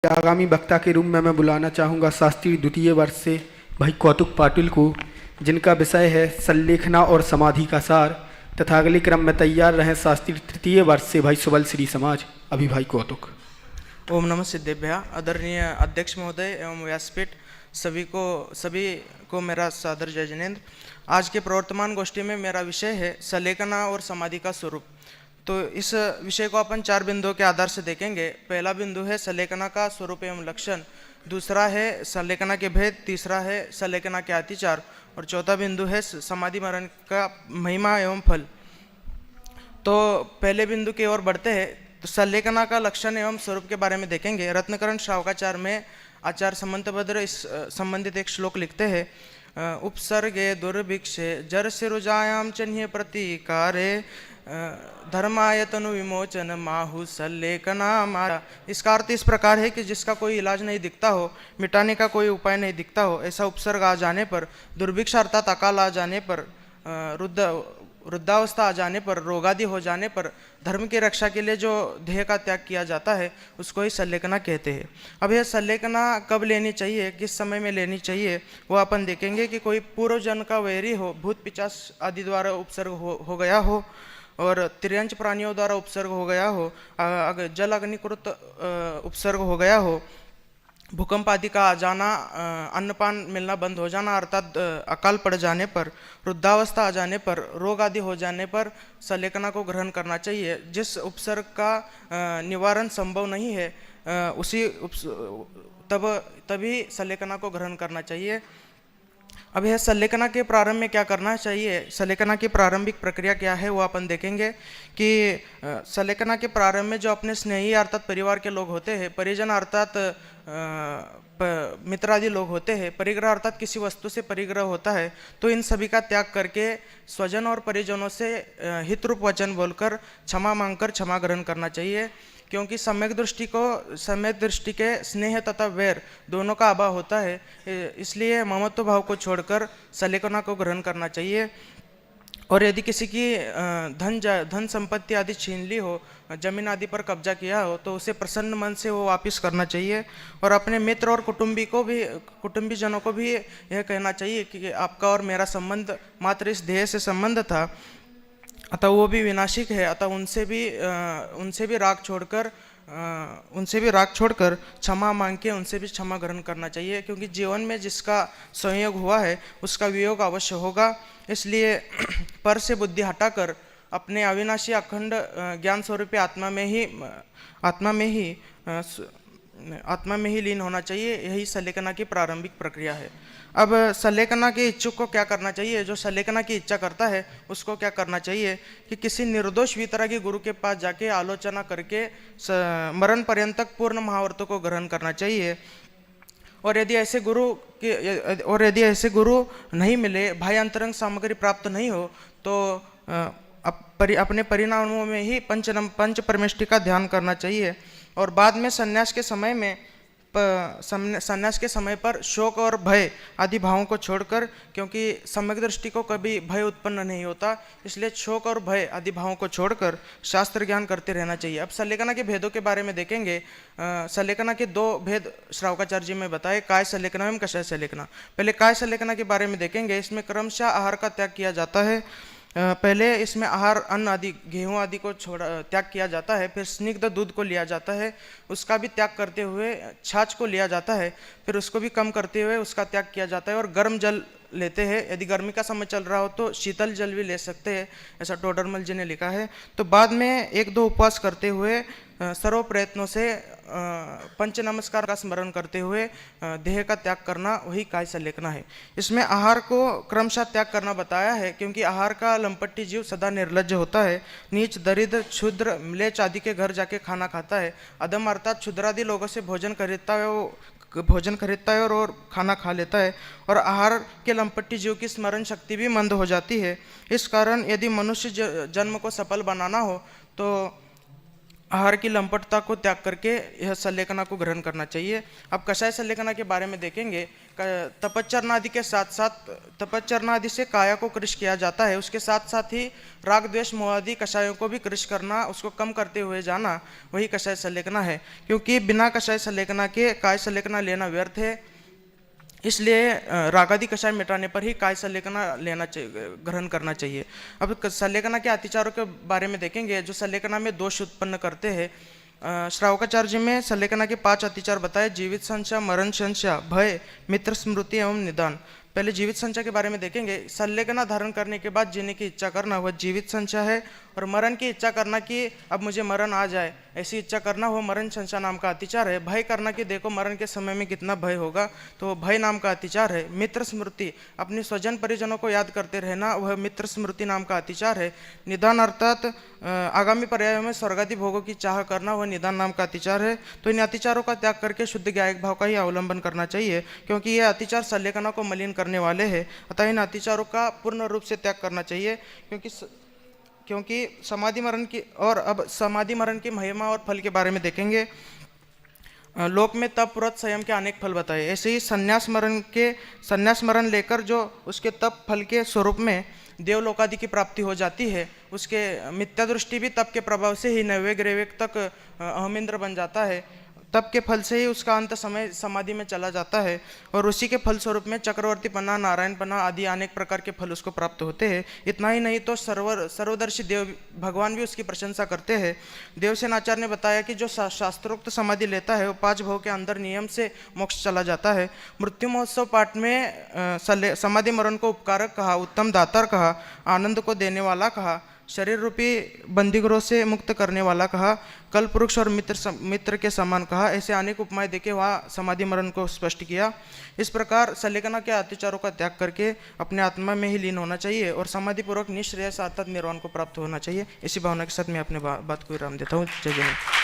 आगामी वक्ता के रूप में मैं बुलाना चाहूँगा शास्त्री द्वितीय वर्ष से भाई कौतुक पाटिल को, जिनका विषय है संलेखना और समाधि का सार, तथा अगले क्रम में तैयार रहे शास्त्री तृतीय वर्ष से भाई सुबल श्री समाज अभी भाई कौतुक। ओम नमः सिद्धेभ्यः। आदरणीय अध्यक्ष महोदय एवं व्यासपीठ सभी को मेरा सादर जय जिनेन्द्र। आज के प्रवर्तमान गोष्ठी में मेरा विषय है संलेखना और समाधि का स्वरूप। तो इस विषय को अपन 4 बिंदुओं के आधार से देखेंगे। पहला बिंदु है संलेखना का स्वरूप एवं लक्षण, दूसरा है संलेखना के भेद, तीसरा है संलेखना के अतिचार और चौथा बिंदु है समाधि मरण का महिमा एवं फल। तो पहले बिंदु की ओर बढ़ते हैं। तो संलेखना का लक्षण एवं स्वरूप के बारे में देखेंगे। रत्नकरण श्रावकाचार में आचार्य समंतभद्र इस संबंधित एक श्लोक लिखते हैं, उपसर्गे दुर्भिक्षे जर सिरुजायाम चन्य प्रतिकारे धर्मायतनु विमोचन माहु संलेखना माया। इसका अर्थ इस प्रकार है कि जिसका कोई इलाज नहीं दिखता हो, मिटाने का कोई उपाय नहीं दिखता हो, ऐसा उपसर्ग आ जाने पर, दुर्भिक्ष अर्थात अकाल आ जाने पर, वृद्धावस्था आ जाने पर, रोगादि हो जाने पर धर्म की रक्षा के लिए जो देह का त्याग किया जाता है उसको ही संलेखना कहते हैं। अब यह संलेखना कब लेनी चाहिए, किस समय में लेनी चाहिए, वो अपन देखेंगे कि कोई पूर्व जन्म का वैरी हो, भूत पिशाच आदि द्वारा उपसर्ग हो गया हो और तिर्यंच प्राणियों द्वारा उपसर्ग हो गया हो, जल अग्निकृत उपसर्ग हो गया हो, भूकंप आदि का आ जाना, अन्नपान मिलना बंद हो जाना अर्थात अकाल पड़ जाने पर, वृद्धावस्था आ जाने पर, रोग आदि हो जाने पर संलेखना को ग्रहण करना चाहिए। जिस उपसर्ग का निवारण संभव नहीं है तभी संलेखना को ग्रहण करना चाहिए। अब यह संलेखना के प्रारंभ में क्या करना चाहिए, संलेखना की प्रारंभिक प्रक्रिया क्या है, वो अपन देखेंगे कि संलेखना के प्रारंभ में जो अपने स्नेही अर्थात परिवार के लोग होते हैं, परिजन अर्थात मित्र आदि लोग होते हैं, परिग्रह अर्थात किसी वस्तु से परिग्रह होता है, तो इन सभी का त्याग करके स्वजन और परिजनों से हित रूप वचन बोलकर क्षमा मांगकर क्षमा ग्रहण करना चाहिए। क्योंकि सम्यक दृष्टि के स्नेह तथा वैर दोनों का अभाव होता है, इसलिए ममत्व भाव को छोड़कर संलेखना को ग्रहण करना चाहिए। और यदि किसी की धन संपत्ति आदि छीन ली हो, जमीन आदि पर कब्जा किया हो, तो उसे प्रसन्न मन से वो वापस करना चाहिए। और अपने मित्र और कुटुंबी जनों को भी यह कहना चाहिए कि आपका और मेरा संबंध मात्र इस देह से संबंध था, अतः वो भी विनाशिक है, अतः उनसे भी राग छोड़कर क्षमा मांग के उनसे भी क्षमा ग्रहण करना चाहिए। क्योंकि जीवन में जिसका संयोग हुआ है उसका वियोग अवश्य होगा, इसलिए पर से बुद्धि हटाकर अपने अविनाशी अखंड ज्ञान स्वरूपी आत्मा में ही लीन होना चाहिए। यही संलेखना की प्रारंभिक प्रक्रिया है। अब संलेखना के इच्छुक को क्या करना चाहिए, जो संलेखना की इच्छा करता है उसको क्या करना चाहिए कि किसी निर्दोष वितरागी गुरु के पास जाके आलोचना करके मरण पर्यंत तक पूर्ण महाव्रतों को ग्रहण करना चाहिए। और यदि ऐसे गुरु नहीं मिले, बाह्य अंतरंग सामग्री प्राप्त नहीं हो, तो अपने परिणामों में ही पंच परमेष्टि का ध्यान करना चाहिए। और बाद में संन्यास के समय पर शोक और भय आदि भावों को छोड़कर, क्योंकि सम्यक दृष्टि को कभी भय उत्पन्न नहीं होता, इसलिए शोक और भय आदि भावों को छोड़कर शास्त्र ज्ञान करते रहना चाहिए। अब संलेखना के भेदों के बारे में देखेंगे। संलेखना के 2 भेद श्रावकाचार्य जी में बताए, काय संलेखना एवं कषाय संलेखना। पहले काय संलेखना के बारे में देखेंगे। इसमें क्रमशः आहार का त्याग किया जाता है। पहले इसमें आहार अन्न आदि गेहूं आदि को त्याग किया जाता है, फिर स्निग्ध दूध को लिया जाता है, उसका भी त्याग करते हुए छाछ को लिया जाता है, फिर उसको भी कम करते हुए उसका त्याग किया जाता है। और गर्म जल लेते हैं, यदि गर्मी का समय चल रहा हो तो शीतल जल भी ले सकते हैं, ऐसा टोडरमल जी ने लिखा है। तो बाद में 1-2 उपवास करते हुए सर्व प्रयत्नों से पंच नमस्कार का स्मरण करते हुए देह का त्याग करना, वही काय संलेखना है। इसमें आहार को क्रमशः त्याग करना बताया है, क्योंकि आहार का लंपट्टी जीव सदा निर्लज्ज होता है, नीच दरिद्र क्षुद्र म्लेच्छ आदि के घर जाके खाना खाता है, अधम अर्थात क्षुद्रादि लोगों से भोजन खरीदता है और खाना खा लेता है। और आहार के लंपट्टी जीव की स्मरण शक्ति भी मंद हो जाती है। इस कारण यदि मनुष्य जन्म को सफल बनाना हो तो आहार की लंपटता को त्याग करके यह सल्लेखना को ग्रहण करना चाहिए। अब कषाय सल्लेखना के बारे में देखेंगे। तपश्चर्या आदि के साथ साथ तपश्चर्या आदि से काया को कृश किया जाता है, उसके साथ साथ ही राग द्वेष मोह आदि कषायों को भी कृश करना, उसको कम करते हुए जाना, वही कषाय सल्लेखना है। क्योंकि बिना कषाय सल्लेखना के काय सल्लेखना लेना व्यर्थ है, इसलिए रागादि कषाय मिटाने पर ही काय सल्लेखना लेना चाहिए, ग्रहण करना चाहिए। अब सल्लेखना के अतिचारों के बारे में देखेंगे जो सल्लेखना में दोष उत्पन्न करते हैं। श्रावकाचार्य जी में सल्लेखना के 5 अतिचार बताए: जीवित संशय, मरण संशय, भय, मित्र स्मृति एवं निदान। पहले जीवित संशय के बारे में देखेंगे। सल्लेखना धारण करने के बाद जीने की इच्छा करना वह जीवित संशय है, और मरण की इच्छा करना कि अब मुझे मरण आ जाए, ऐसी इच्छा करना वो मरण संशय नाम का अतिचार है। भय करना कि देखो मरण के समय में कितना भय होगा, तो भय नाम का अतिचार है। मित्र स्मृति, अपने स्वजन परिजनों को याद करते रहना, वह मित्र स्मृति नाम का अतिचार है। निदान अर्थात आगामी पर्यायों में स्वर्गादि भोगों की चाह करना, वह निदान नाम का अतिचार है। तो इन अतिचारों का त्याग करके शुद्ध ज्ञायक भाव का ही अवलंबन करना चाहिए, क्योंकि ये अतिचार सल्लेखना को मलिन करने वाले हैं। अतः इन अतिचारों का पूर्ण रूप से त्याग करना चाहिए, क्योंकि समाधि मरण की। और अब समाधि मरण की महिमा और फल के बारे में देखेंगे। लोक में तप, व्रत, संयम के अनेक फल बताए। ऐसे ही संन्यास मरण लेकर जो उसके तप फल के स्वरूप में देवलोकादि की प्राप्ति हो जाती है, उसके मिथ्या दृष्टि भी तप के प्रभाव से ही नैवेग रेवेग तक अहमिंद्र बन जाता है। तप के फल से ही उसका अंत समय समाधि में चला जाता है, और उसी के फल स्वरूप में चक्रवर्तीपना, नारायणपना आदि अनेक प्रकार के फल उसको प्राप्त होते हैं। इतना ही नहीं तो सर्वदर्शी देव भगवान भी उसकी प्रशंसा करते हैं। देवसेन आचार्य ने बताया कि जो शास्त्रोक्त समाधि लेता है वो 5 भव के अंदर नियम से मोक्ष चला जाता है। मृत्यु महोत्सव पाठ में समाधि मरण को उपकारक कहा, उत्तम दातार कहा, आनंद को देने वाला कहा, शरीर रूपी बंदीगृह से मुक्त करने वाला कहा, कल पुरुष और मित्र के समान कहा। ऐसे अनेक उपमाएं देके वहाँ समाधि मरण को स्पष्ट किया। इस प्रकार सल्लेखना के अत्याचारों का त्याग करके अपने आत्मा में ही लीन होना चाहिए और समाधि पूर्वक निःश्रेयस अर्थात निर्वाण को प्राप्त होना चाहिए। इसी भावना के साथ मैं अपने बात को विराम देता हूँ। जय जय।